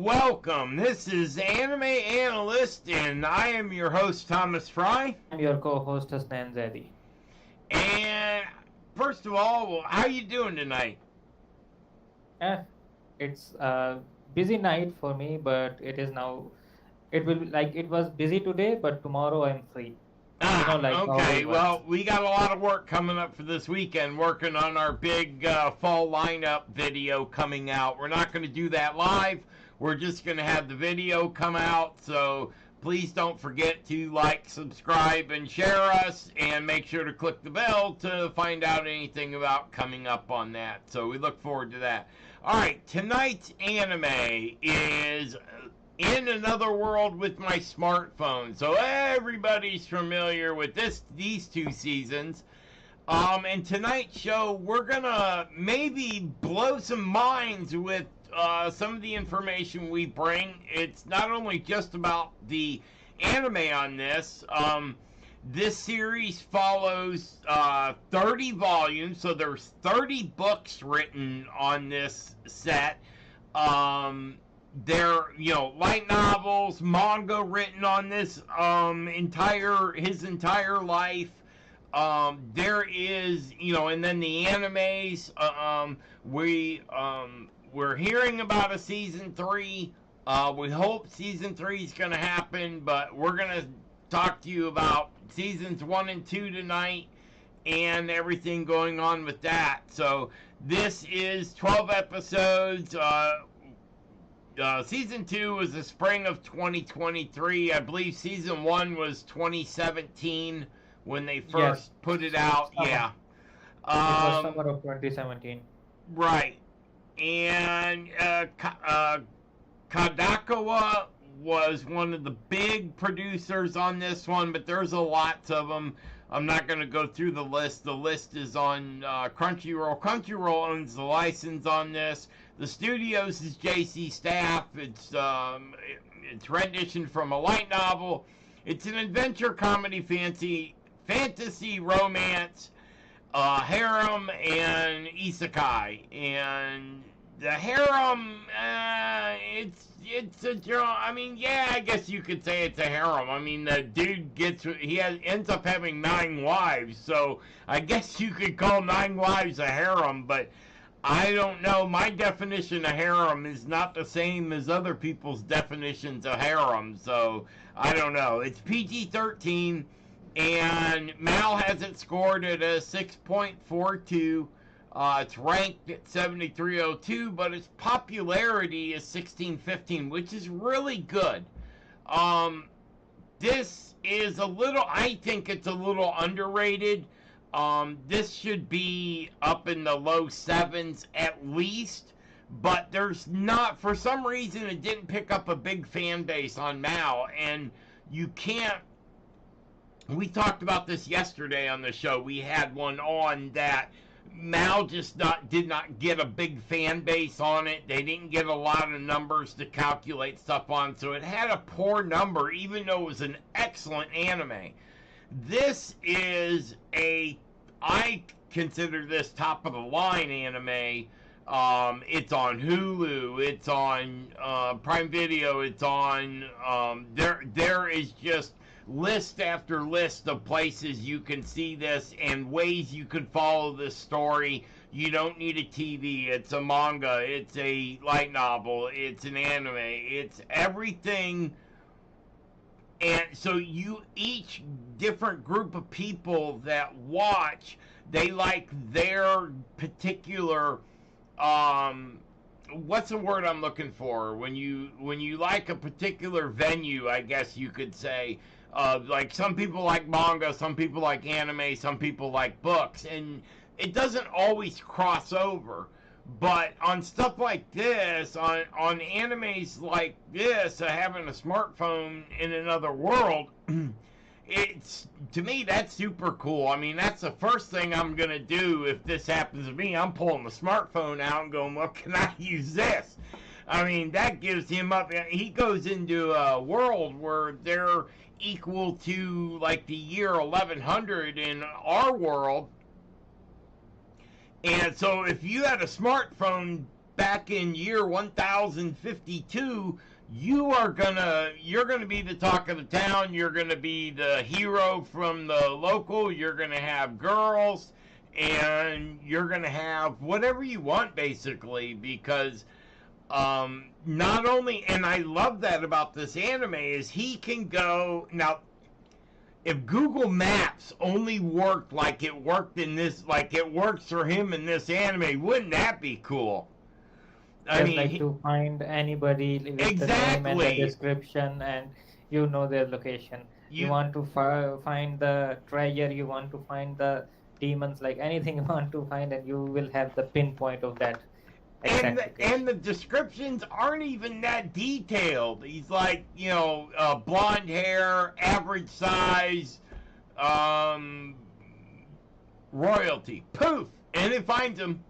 welcome. This is Anime Analyst, and I am your host, Thomas Fry. I'm your co-host Hasnan Zaidi. And first of all, how you doing tonight? Eh, it's a busy night for me, but it is now. It will be like it was busy today, but tomorrow I'm free. Like how Okay. it works. Well, we got a lot of work coming up for this weekend, working on our big fall lineup video coming out. We're not going to do that live. We're just going to have the video come out. So please don't forget to like, subscribe, and share us, and make sure to click the bell to find out anything about coming up on that. So we look forward to that. All right, tonight's anime is In Another World with My Smartphone. So everybody's familiar with these two seasons. And tonight's show, we're gonna maybe blow some minds with some of the information we bring. It's not only just about the anime on this. This series follows 30 volumes, so there's 30 books written on this set. There, light novels, manga written on this his entire life. There is, and then the animes. We're hearing about a season 3. We hope season 3 is going to happen, but we're going to talk to you about seasons 1 and 2 tonight and everything going on with that. So this is 12 episodes. Season 2 was the spring of 2023. I believe season 1 was 2017 when they first put it out. Summer. Yeah. It was summer of 2017. Right. And Kadakawa was one of the big producers on this one, but there's a lot of them. I'm not going to go through the list. The list is on Crunchyroll. Crunchyroll owns the license on this. The studios is JC Staff. It's rendition from a light novel. It's an adventure comedy fantasy romance, harem, and isekai. And the harem, it's a draw. I mean, yeah, I guess you could say it's a harem. I mean, the dude ends up having 9 wives, so I guess you could call 9 wives a harem, but I don't know. My definition of harem is not the same as other people's definitions of harem, so I don't know. It's PG-13, and Mal has it scored at a 6.42. It's ranked at 7302, but its popularity is 1615, which is really good. This is I think it's a little underrated. This should be up in the low 7s at least, but there's not, for some reason, it didn't pick up a big fan base on Mal, and you can't. We talked about this yesterday on the show. We had one on that Mal did not get a big fan base on it. They didn't get a lot of numbers to calculate stuff on, so it had a poor number, even though it was an excellent anime. This is I consider this top of the line anime. It's on Hulu. It's on Prime Video. It's on there is just list after list of places you can see this and ways you can follow this story. You don't need a TV. It's a manga. It's a light novel. It's an anime. It's everything. And so each different group of people that watch, they like their particular, what's the word I'm looking for? When you like a particular venue, I guess you could say. Like some people like manga, some people like anime, some people like books, and it doesn't always cross over. But on stuff like this, on animes like this, having a smartphone in another world, to me, that's super cool. I mean, that's the first thing I'm going to do if this happens to me. I'm pulling the smartphone out and going, well, can I use this? I mean, that gives him up. He goes into a world where they're equal to, like, the year 1100 in our world. And so if you had a smartphone back in year 1052, you're gonna be the talk of the town. You're gonna be the hero from the local. You're gonna have girls, and you're gonna have whatever you want, basically, because not only, and I love that about this anime, is he can go now. If Google Maps only worked like it worked in this, like it works for him in this anime, wouldn't that be cool? I Just mean, like to find anybody with the name and the exactly. description, and you know their location. You You want to find the treasure, you want to find the demons, like anything you want to find, and you will have the pinpoint of that and exact and location. the descriptions aren't even that detailed. He's like, blonde hair, average size, um, royalty. Poof, and it finds him.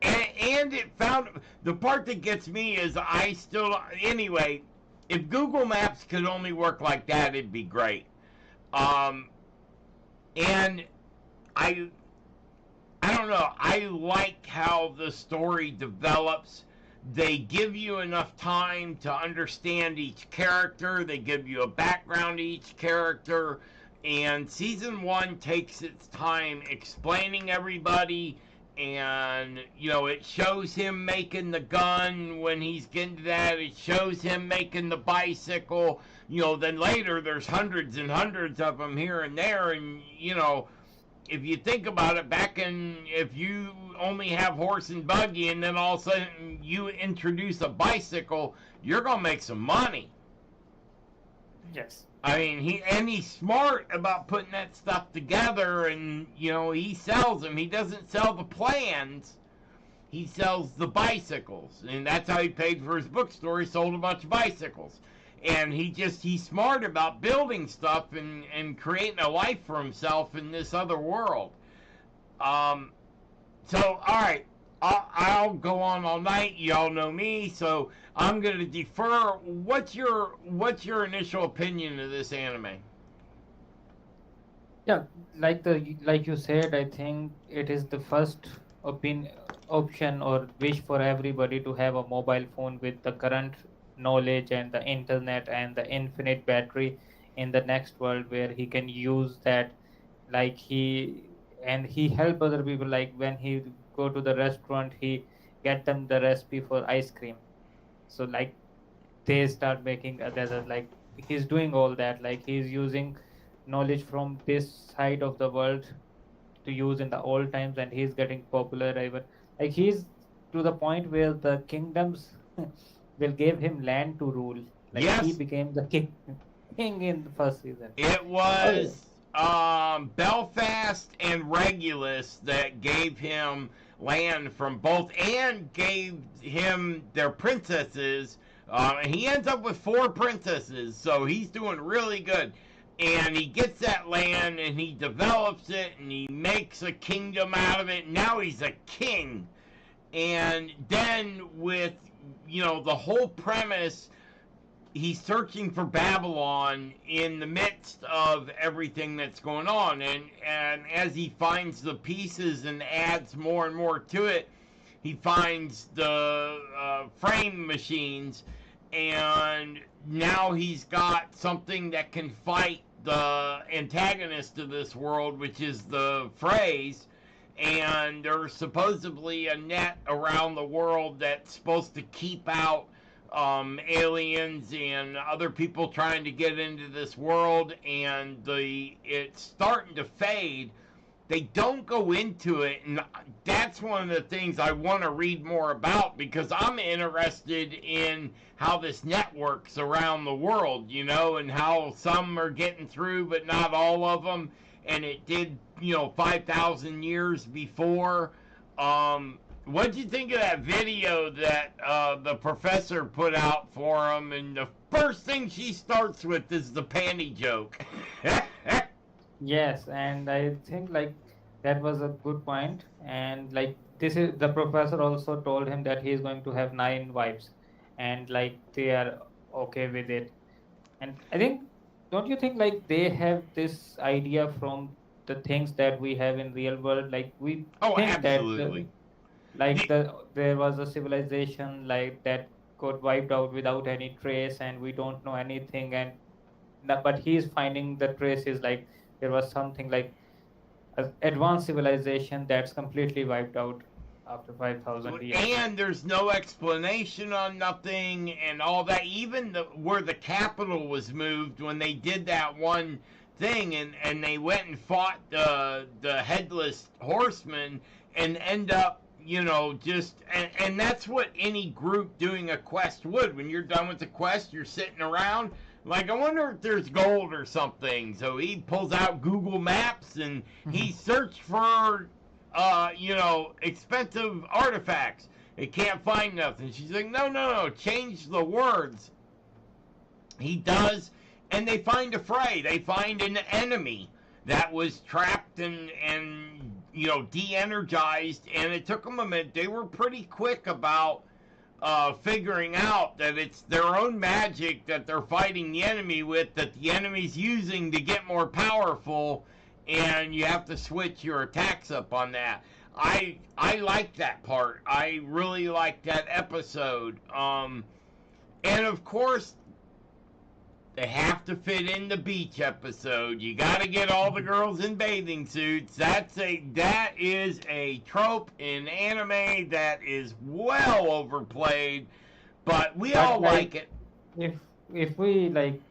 And it found the part that gets me is I still anyway. If Google Maps could only work like that, it'd be great. Um, and I I don't know. I like how the story develops. They give you enough time to understand each character. They give you a background to each character. And season one takes its time explaining everybody. And, it shows him making the gun when he's getting to that. It shows him making the bicycle. Then later there's hundreds and hundreds of them here and there. And, if you think about it, if you only have horse and buggy and then all of a sudden you introduce a bicycle, you're gonna make some money. Yes. I mean, he's smart about putting that stuff together, and he sells them. He doesn't sell the plans. He sells the bicycles, and that's how he paid for his bookstore. He sold a bunch of bicycles, and he's smart about building stuff and creating a life for himself in this other world. Um, so all right, I'll go on all night. Y'all know me, so I'm gonna defer. What's your initial opinion of this anime? Yeah, like you said, I think it is the first opin option or wish for everybody to have a mobile phone with the current knowledge and the internet and the infinite battery in the next world, where he can use that, like he help other people, like when he go to the restaurant, he get them the recipe for ice cream. So like they start making other, like he's doing all that, like he's using knowledge from this side of the world to use in the old times, and he's getting popular even, like he's to the point where the kingdoms will give him land to rule, like he Yes, became the king in the first season. it Oh was Belfast and Regulus that gave him land from both and gave him their princesses. And he ends up with four princesses, so he's doing really good. And he gets that land and he develops it and he makes a kingdom out of it. Now he's a king. And then with, the whole premise, he's searching for Babylon in the midst of everything that's going on, and as he finds the pieces and adds more and more to it, he finds the frame machines, and now he's got something that can fight the antagonist of this world, which is the phrase. And there's supposedly a net around the world that's supposed to keep out aliens and other people trying to get into this world, and it's starting to fade. They don't go into it, and that's one of the things I want to read more about, because I'm interested in how this networks around the world, and how some are getting through but not all of them, and it did 5,000 years before. What'd you think of that video that the professor put out for him? And the first thing she starts with is the panty joke. yes, and I think like that was a good point, and like this is the professor also told him that he is going to have 9 wives, and like they are okay with it. And I think, don't you think like they have this idea from the things that we have in real world? Like we Oh, think that absolutely. like there was a civilization like that got wiped out without any trace, and we don't know anything. And but he's finding the traces, like there was something like an advanced civilization that's completely wiped out after 5,000 years. and there's no explanation on nothing and all that. Even where the capital was moved when they did that one thing, and they went and fought the headless horseman and end up, just, and that's what any group doing a quest would. When you're done with the quest, you're sitting around like, I wonder if there's gold or something. So he pulls out Google Maps and he searched for expensive artifacts. It can't find nothing. She's like, no, no, no, change the words. He does, and they find a fray. They find an enemy that was trapped and de-energized, and it took them a minute. They were pretty quick about figuring out that it's their own magic that they're fighting the enemy with, that the enemy's using to get more powerful, and you have to switch your attacks up on that. I like that part. I really like that episode. And of course, they have to fit in the beach episode. You got to get all the girls in bathing suits. That is a trope in anime that is well overplayed, but we But all like it. if we like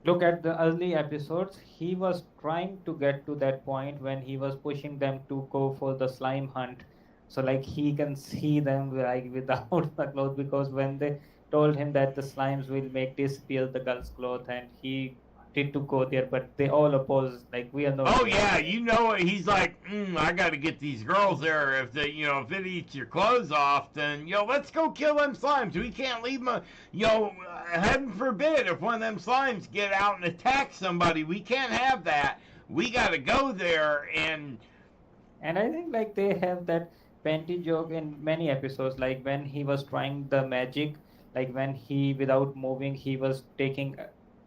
look at the early episodes, he was trying to get to that point when he was pushing them to go for the slime hunt. So like he can see them like without the clothes, because when they told him that the slimes will make disappear the girl's clothes, and he did to go there, but they all opposed, like we are not Oh going yeah, there. he's like, I got to get these girls there. If if it eats your clothes off, then let's go kill them slimes. We can't leave them. Heaven forbid if one of them slimes get out and attack somebody, we can't have that. We got to go there And I think like they have that panty joke in many episodes, like when he was trying the magic, like when he without moving he was taking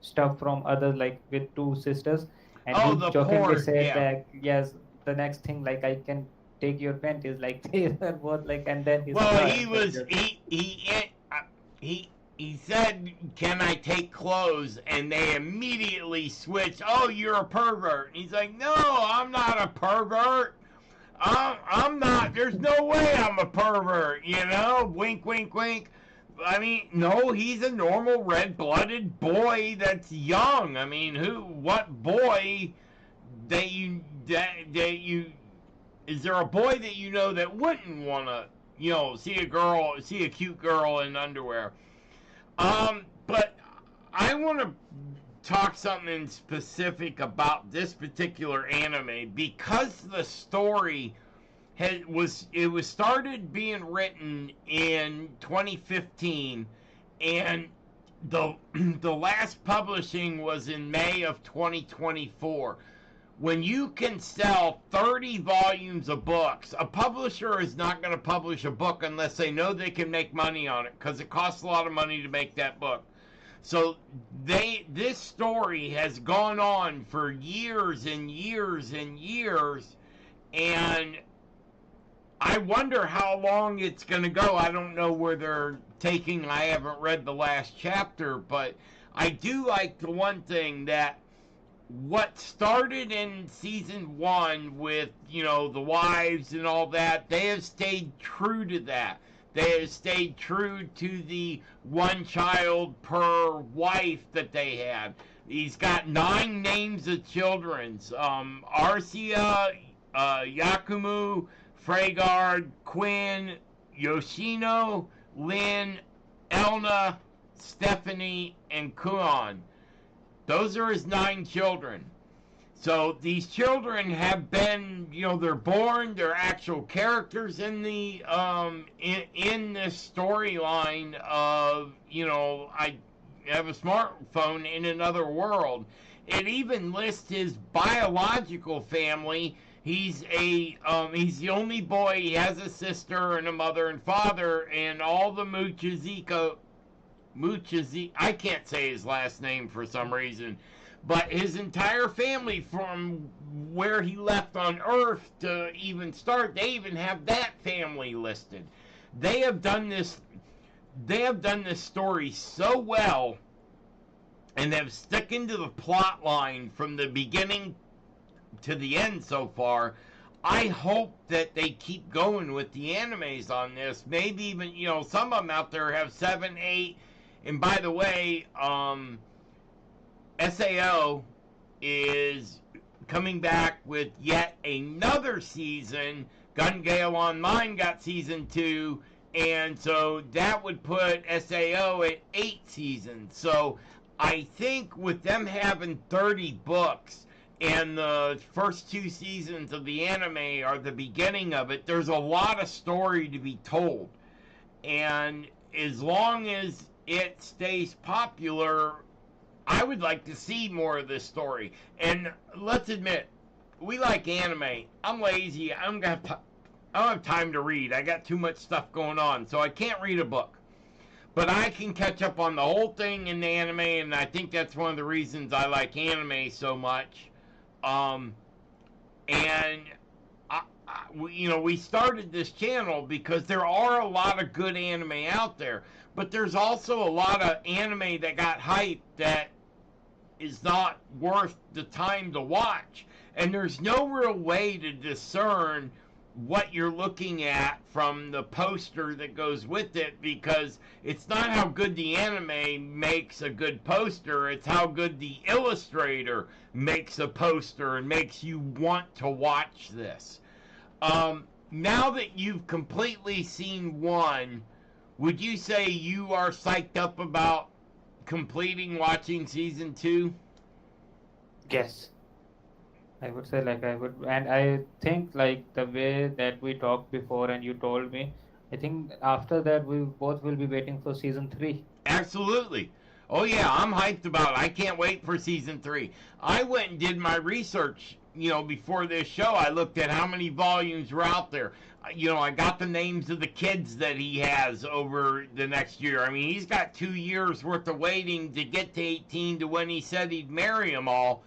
stuff from others, like with two sisters, and oh, he the jokingly poor, said yeah. that yes, the next thing, like I can take your panties, like they were both like, and then his Well, heart he was was just he said, "Can I take clothes?" And they immediately switched. Oh, you're a pervert. He's like, "No, I'm not a pervert. I'm not. There's no way I'm a pervert. Wink, wink, wink." I mean, no, he's a normal red-blooded boy that's young. I mean, what boy that you is there a boy that that wouldn't want to, see a cute girl in underwear? But I want to talk something specific about this particular anime because the story it was started being written in 2015, and the the last publishing was in May of 2024. When you can sell 30 volumes of books, a publisher is not going to publish a book unless they know they can make money on it, because it costs a lot of money to make that book. So this story has gone on for years and years and years, and I wonder how long it's going to go. I don't know where they're taking. I haven't read the last chapter, but I do like the one thing that what started in season 1 with, the wives and all that, they have stayed true to that. They have stayed true to the one child per wife that they had. He's got 9 names of children. Arcia, Yakumu, Fragard, Quinn, Yoshino, Lynn, Elna, Stephanie, and Kuon. Those are his 9 children. So these children have been, they're born. They're actual characters in the in this storyline of, I have a smartphone in another world. It even lists his biological family. He's the only boy. He has a sister and a mother and father, and all the I can't say his last name for some reason, but his entire family, from where he left on Earth to even start, they even have that family listed. They have done this. They have done this story so well, and have sticking to the plot line from the beginning to the end so far. I hope that they keep going with the animes on this. Maybe even, some of them out there have 7, 8. And by the way, SAO is coming back with yet another season. Gun Gale Online got season 2. And so that would put SAO at 8 seasons. So I think with them having 30 books, and the first 2 seasons of the anime are the beginning of it, there's a lot of story to be told. And as long as it stays popular, I would like to see more of this story. And let's admit, we like anime. I'm lazy. I don't have time to read. I got too much stuff going on, so I can't read a book. But I can catch up on the whole thing in the anime, and I think that's one of the reasons I like anime so much. And we started this channel because there are a lot of good anime out there, but there's also a lot of anime that got hyped that is not worth the time to watch. And there's no real way to discern what you're looking at from the poster that goes with it, because it's not how good the anime makes a good poster, it's how good the illustrator makes a poster and makes you want to watch this. Now that you've completely seen one, would you say you are psyched up about completing watching season 2? Yes. I would say and I think like the way that we talked before and you told me, I think after that we both will be waiting for season 3. Absolutely. Oh yeah, I'm hyped about it. I can't wait for season 3. I went and did my research, before this show. I looked at how many volumes were out there. I got the names of the kids that he has over the next year. I mean, he's got 2 years worth of waiting to get to 18 to when he said he'd marry them all.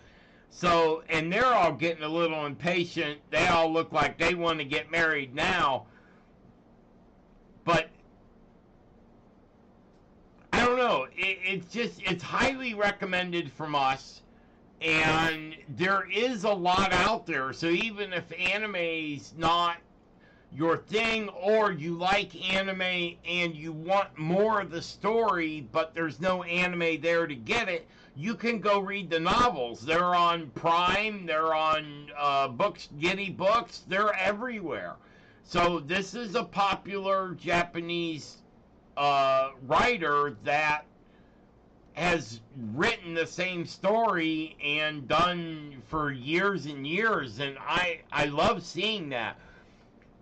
So, and they're all getting a little impatient. They all look like they want to get married now. But I don't know. It's highly recommended from us. And there is a lot out there. So even if anime's not your thing, or you like anime and you want more of the story, but there's no anime there to get it, you can go read the novels. They're on Prime, they're on Books, Giddy Books, they're everywhere. So this is a popular Japanese writer that has written the same story and done for years and years, and I love seeing that.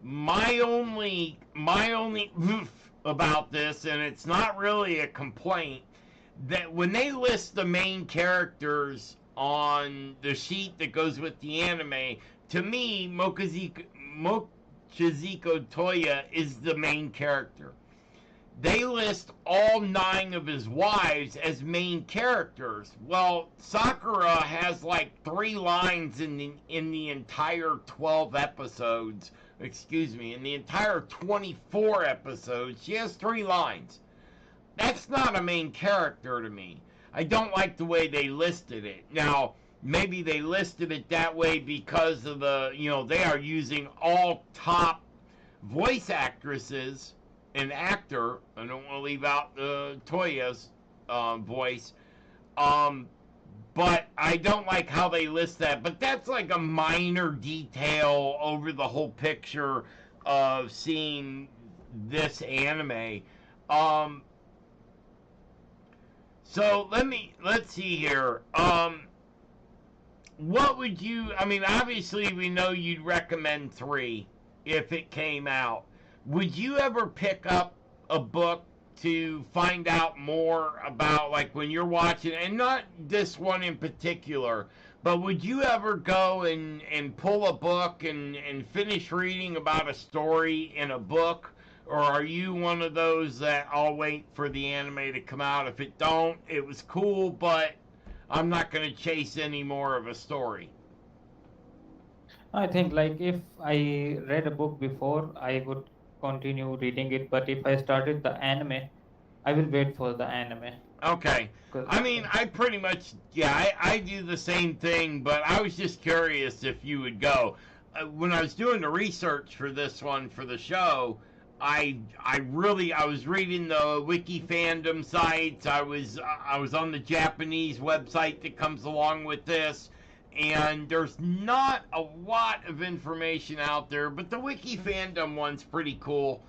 My only oof about this, and it's not really a complaint, that when they list the main characters on the sheet that goes with the anime, to me, Mochizuko Toya is the main character. They list all 9 of his wives as main characters. Well, Sakura has like 3 lines in the entire 12 episodes. Excuse me, in the entire 24 episodes, she has 3 lines. That's not a main character to me. I don't like the way they listed it. Now, maybe they listed it that way because of they are using all top voice actresses and actor. I don't want to leave out Toya's voice. But I don't like how they list that. But that's like a minor detail over the whole picture of seeing this anime. So let's see here. What would you, obviously we know you'd recommend 3 if it came out. Would you ever pick up a book to find out more about, like when you're watching, and not this one in particular, but would you ever go and pull a book and finish reading about a story in a book? Or are you one of those that I'll wait for the anime to come out? If it don't, it was cool, but I'm not going to chase any more of a story. I think like if I read a book before, I would continue reading it. But if I started the anime, I will wait for the anime. Okay. Cause I mean, I pretty much, yeah, I do the same thing, but I was just curious if you would go. When I was doing the research for this one for the show, I was reading the wiki fandom sites. I was on the Japanese website that comes along with this, and there's not a lot of information out there, but the wiki fandom one's pretty cool.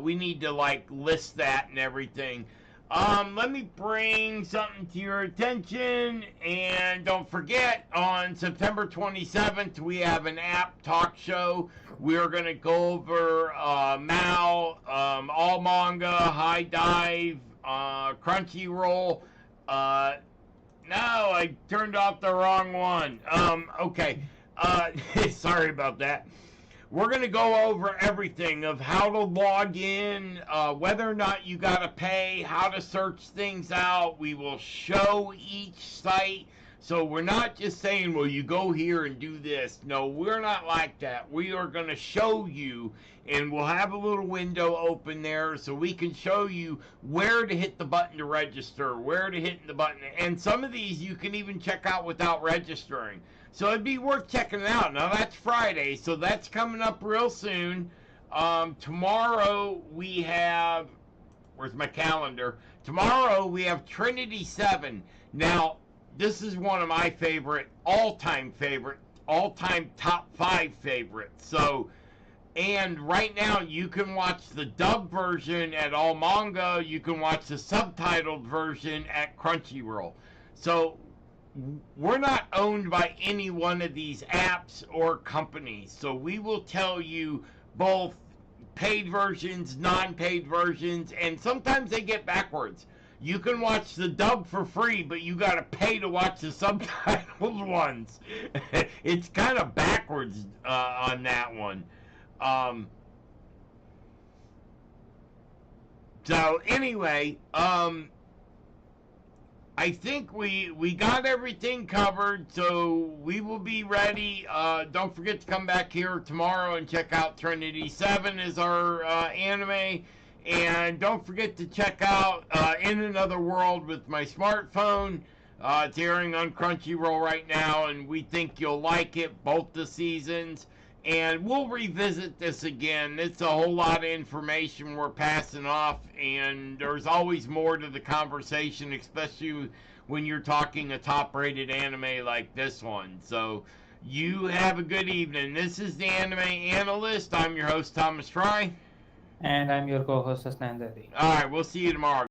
We need to like list that and everything. Let me bring something to your attention. And don't forget, on September 27th, we have an app talk show. We're going to go over Mao, All Manga, High Dive, Crunchyroll. Uh, no, I turned off the wrong one. Okay. Sorry about that. We're going to go over everything of how to log in, whether or not you got to pay, how to search things out. We will show each site. So we're not just saying, well, you go here and do this. No, we're not like that. We are going to show you, and we'll have a little window open there so we can show you where to hit the button to register, where to hit the button. And some of these you can even check out without registering. So it'd be worth checking it out. Now that's Friday, so that's coming up real soon. Tomorrow we have, where's my calendar? Tomorrow we have Trinity 7. Now, this is one of my all-time top 5 favorites. So, and right now you can watch the dub version at All Manga. You can watch the subtitled version at Crunchyroll. So, we're not owned by any one of these apps or companies. So we will tell you both paid versions, non-paid versions, and sometimes they get backwards. You can watch the dub for free, but you got to pay to watch the subtitled ones. It's kind of backwards on that one. So anyway, I think we got everything covered, so we will be ready. Don't forget to come back here tomorrow and check out Trinity 7 as our anime. And don't forget to check out In Another World with my smartphone. It's airing on Crunchyroll right now, and we think you'll like it, both the seasons. And we'll revisit this again. It's a whole lot of information we're passing off, and there's always more to the conversation, especially when you're talking a top-rated anime like this one. So you have a good evening. This is the Anime Analyst. I'm your host, Thomas Fry. and I'm your co-host Asnan Dedi. All right, we'll see you tomorrow.